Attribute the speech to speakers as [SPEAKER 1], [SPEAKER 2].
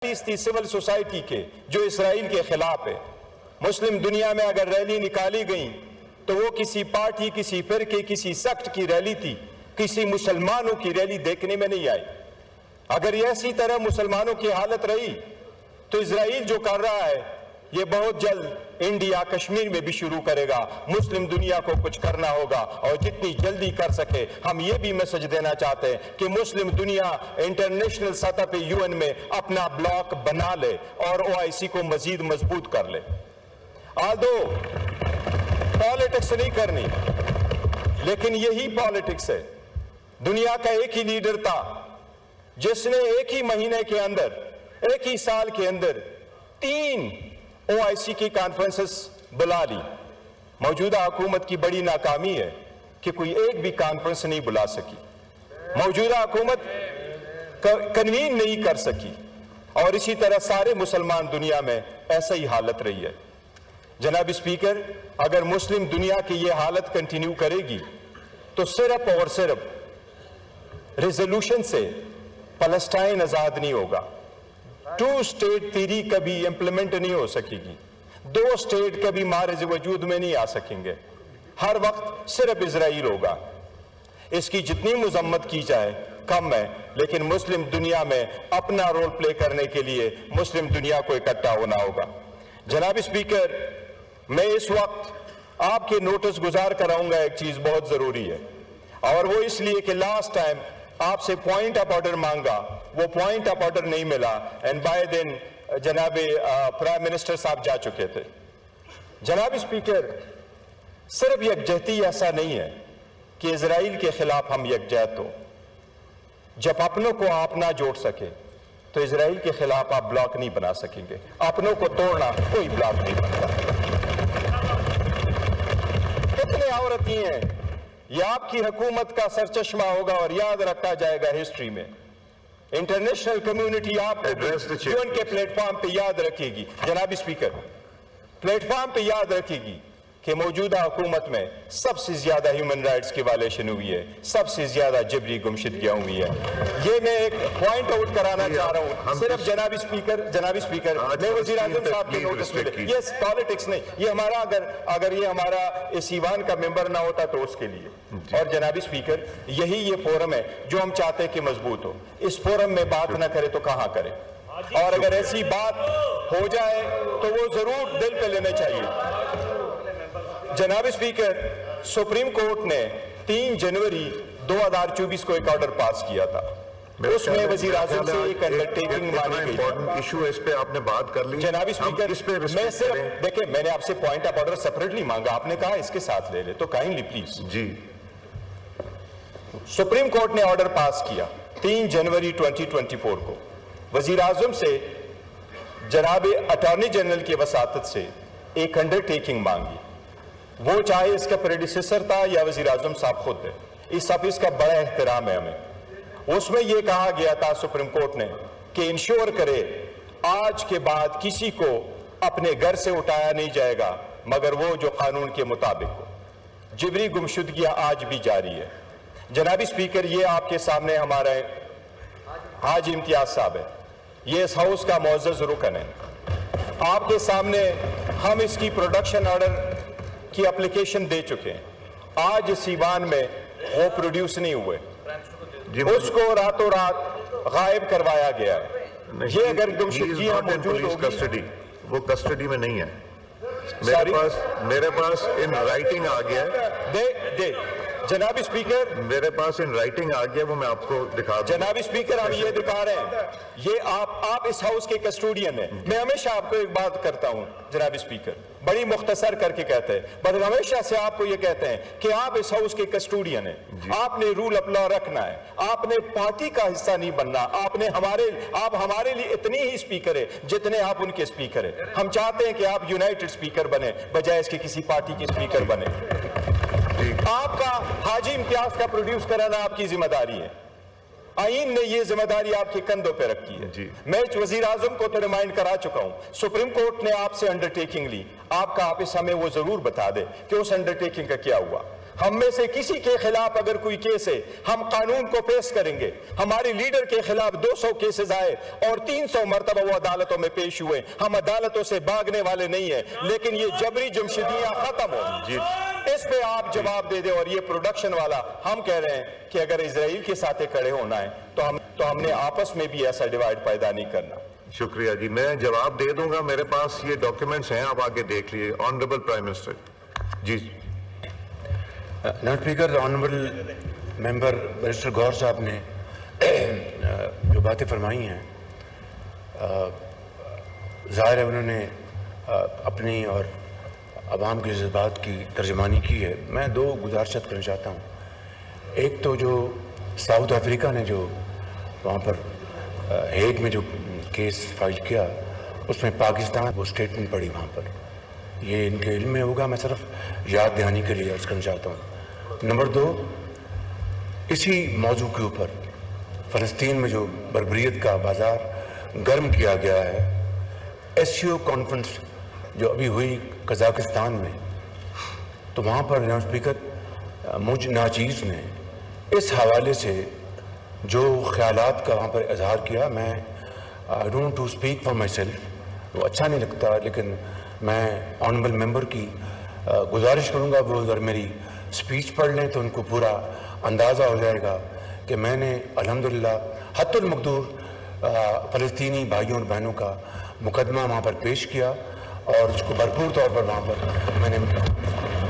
[SPEAKER 1] تھی civil society کے جو اسرائیل کے خلاف ہے۔ مسلم دنیا میں اگر ریلی نکالی گئی تو وہ کسی پارٹی، کسی فرقے، کسی سیکٹ کی ریلی تھی، کسی مسلمانوں کی ریلی دیکھنے میں نہیں آئی۔ اگر یہ اسی طرح مسلمانوں کی حالت رہی تو اسرائیل جو کر رہا ہے یہ بہت جلد انڈیا کشمیر میں بھی شروع کرے گا۔ مسلم دنیا کو کچھ کرنا ہوگا اور جتنی جلدی کر سکے۔ ہم یہ بھی میسج دینا چاہتے ہیں کہ مسلم دنیا انٹرنیشنل سطح پہ UN میں اپنا بلاک بنا لے اور OIC کو مزید مضبوط کر لے۔ آدھو پالیٹکس نہیں کرنی، لیکن یہی پالیٹکس ہے۔ دنیا کا ایک ہی لیڈر تھا جس نے ایک ہی مہینے کے اندر، ایک ہی سال کے اندر 3 OIC کی کانفرنسز بلا لی۔ موجودہ حکومت کی بڑی ناکامی ہے کہ کوئی ایک بھی کانفرنس نہیں بلا سکی، موجودہ حکومت کنوین نہیں کر سکی، اور اسی طرح سارے مسلمان دنیا میں ایسا ہی حالت رہی ہے۔ جناب اسپیکر، اگر مسلم دنیا کی یہ حالت کنٹینیو کرے گی تو صرف اور صرف ریزولوشن سے فلسطین آزاد نہیں ہوگا۔ 2 اسٹیٹ تھیری کبھی امپلیمنٹ نہیں ہو سکے گی، 2 اسٹیٹ کبھی مارز وجود میں نہیں آ سکیں گے، ہر وقت صرف اسرائیل ہوگا۔ اس کی جتنی مذمت کی جائے کم ہے، لیکن مسلم دنیا میں اپنا رول پلے کرنے کے لیے مسلم دنیا کو اکٹھا ہونا ہوگا۔ جناب اسپیکر، میں اس وقت آپ کے نوٹس گزار کراؤں گا، ایک چیز بہت ضروری ہے، اور وہ اس لیے کہ لاسٹ ٹائم آپ سے پوائنٹ آف آرڈر مانگا، وہ پوائنٹ آف آرڈر نہیں ملا، اینڈ بائی دین جناب پرائم منسٹر صاحب جا چکے تھے۔ جناب اسپیکر، صرف یکجہتی ایسا نہیں ہے کہ اسرائیل کے خلاف ہم یکجہت ہو۔ جب اپنوں کو آپ نہ جوڑ سکے تو اسرائیل کے خلاف آپ بلاک نہیں بنا سکیں گے۔ اپنوں کو توڑنا کوئی بلاک نہیں بنتا۔ کتنے عورتیں ہیں، یہ آپ کی حکومت کا سرچشمہ ہوگا اور یاد رکھا جائے گا ہسٹری میں۔ انٹرنیشنل کمیونٹی آپ کو UN کے پلیٹ فارم پہ یاد رکھے گی۔ جناب اسپیکر، پلیٹ فارم پہ یاد رکھے گی کہ موجودہ حکومت میں سب سے زیادہ ہیومن رائٹس کی وائلیشن ہوئی ہے، سب سے زیادہ جبری گمشدگیاں ہوئی ہیں۔ یہ میں ایک پوائنٹ آؤٹ کرانا چاہ رہا ہوں صرف جناب اسپیکر میں وزیر اعظم صاحب کے نوٹس میں یہ پالیٹکس نہیں، یہ ہمارا اگر یہ ہمارا اس ایوان کا ممبر نہ ہوتا تو اس کے لیے۔ اور جناب اسپیکر، یہی یہ فورم ہے جو ہم چاہتے ہیں کہ مضبوط ہو۔ اس فورم میں بات نہ کرے تو کہاں کرے، اور اگر ایسی بات ہو جائے تو وہ ضرور دل پہ لینا چاہیے۔ جناب اسپیکر، سپریم کورٹ نے 3 جنوری 2024 کو ایک آرڈر پاس کیا تھا، اس میں وزیر اعظم سے ایک انڈرٹیکنگ مانی گئی۔
[SPEAKER 2] ایشو اس پہ آپ نے بات کر لی۔
[SPEAKER 1] جناب اسپیکر، میں صرف دیکھیں، میں نے آپ سے پوائنٹ آف آرڈر سیپریٹلی مانگا، آپ نے کہا اس کے ساتھ لے لے، تو کائنڈلی پلیز۔
[SPEAKER 2] جی،
[SPEAKER 1] سپریم کورٹ نے آرڈر پاس کیا 3 جنوری 2024 کو، وزیر اعظم سے جناب اٹارنی جنرل کی وساطت سے ایک انڈرٹیکنگ مانگی، وہ چاہے اس کا پریڈیسیسر تھا یا وزیر اعظم صاحب خود ہے، اس آفس کا بڑا احترام ہے ہمیں۔ اس میں یہ کہا گیا تھا سپریم کورٹ نے کہ انشور کرے آج کے بعد کسی کو اپنے گھر سے اٹھایا نہیں جائے گا مگر وہ جو قانون کے مطابق ہو۔ جبری گمشدگیاں آج بھی جاری ہے۔ جناب اسپیکر، یہ آپ کے سامنے ہمارے حاجی امتیاز صاحب ہے، یہ اس ہاؤس کا معزز رکن ہے، آپ کے سامنے ہم اس کی پروڈکشن آرڈر کی اپلیکیشن دے چکے ہیں، آج اس ایوان میں وہ پروڈیوس نہیں ہوئے، اس کو راتوں رات غائب کروایا گیا ہے۔ یہ اگر گمشدگیاں موجود ہوگی،
[SPEAKER 2] وہ کسٹڈی میں نہیں ہے، میرے پاس ان رائٹنگ آ گیا ہے۔
[SPEAKER 1] جناب اسپیکر،
[SPEAKER 2] میرے پاس ان رائٹنگ آ گیا، وہ میں آپ کو دکھا دوں۔
[SPEAKER 1] جناب اسپیکر، ہم یہ دکھا رہے ہیں، یہ آپ اس ہاؤس کے کسٹوڈین ہیں۔ میں ہمیشہ آپ کو ایک بات کرتا ہوں جناب اسپیکر، بڑی مختصر کر کے کہتے ہیں، بس ہمیشہ سے آپ کو یہ کہتے ہیں کہ آپ اس ہاؤس کے کسٹوڈین ہیں، آپ نے رول آف لا رکھنا ہے، آپ نے پارٹی کا حصہ نہیں بننا، آپ ہمارے لیے اتنے ہی اسپیکر ہیں جتنے آپ ان کے اسپیکر ہیں۔ ہم چاہتے ہیں کہ آپ یونائٹڈ اسپیکر بنے بجائے اس کے کسی پارٹی کے اسپیکر بنے۔ آپ کا حاجی امتیاز کا پروڈیوس کرانا آپ کی ذمہ داری ہے، آئین نے یہ ذمہ داری آپ کے کندھوں پہ رکھی ہے۔ میں وزیر اعظم کو تو ریمائنڈ کرا چکا ہوں، سپریم کورٹ نے آپ سے انڈرٹیکنگ لی، آپ کا آفس ہمیں وہ ضرور بتا دے کہ اس انڈرٹیکنگ کا کیا ہوا۔ ہم میں سے کسی کے خلاف اگر کوئی کیس ہے ہم قانون کو پیش کریں گے. ہمارے لیڈر کے خلاف 200 کیسز آئے اور 300 مرتبہ وہ عدالتوں میں پیش ہوئے. ہم عدالتوں سے بھاگنے والے نہیں ہیں, لیکن یہ جبری جمشیدیاں ختم ہو. اس پہ آپ جواب دے دیں. اور یہ پروڈکشن والا, ہم کہہ رہے ہیں کہ اگر اسرائیل کے ساتھ کھڑے ہونا ہے تو ہم نے آپس میں بھی ایسا ڈیوائیڈ پیدا نہیں کرنا.
[SPEAKER 2] شکریہ جی, میں جواب دے دوں گا, میرے پاس یہ ڈاکیومنٹس ہیں, آپ آگے دیکھ لیے. آنریبل پرائم منسٹر جی.
[SPEAKER 3] جناب اسپیکر, آنریبل ممبر بیرسٹر گور صاحب نے جو باتیں فرمائی ہیں, ظاہر ہے انہوں نے اپنی اور عوام کے جذبات کی ترجمانی کی ہے. میں 2 گزارشات کرنا چاہتا ہوں. ایک تو جو ساؤتھ افریقہ نے جو وہاں پر ہیگ میں جو کیس فائل کیا, اس میں پاکستان وہ اسٹیٹمنٹ پڑی وہاں پر, یہ ان کے علم میں ہوگا, میں صرف یاد دہانی کے لیے عرض کرنا چاہتا ہوں. نمبر 2, اسی موضوع کے اوپر فلسطین میں جو بربریت کا بازار گرم کیا گیا ہے, SCO کانفرنس جو ابھی ہوئی قزاقستان میں, تو وہاں پر جناب اسپیکر مجھ ناچیز نے اس حوالے سے جو خیالات کا وہاں پر اظہار کیا, میں I don't want to speak for myself, وہ اچھا نہیں لگتا, لیکن میں آنریبل ممبر کی گزارش کروں گا وہ اگر میری سپیچ پڑھ لیں تو ان کو پورا اندازہ ہو جائے گا کہ میں نے الحمدللہ حتی المقدور فلسطینی بھائیوں اور بہنوں کا مقدمہ وہاں پر پیش کیا, اور اس کو بھرپور طور پر وہاں پر میں نے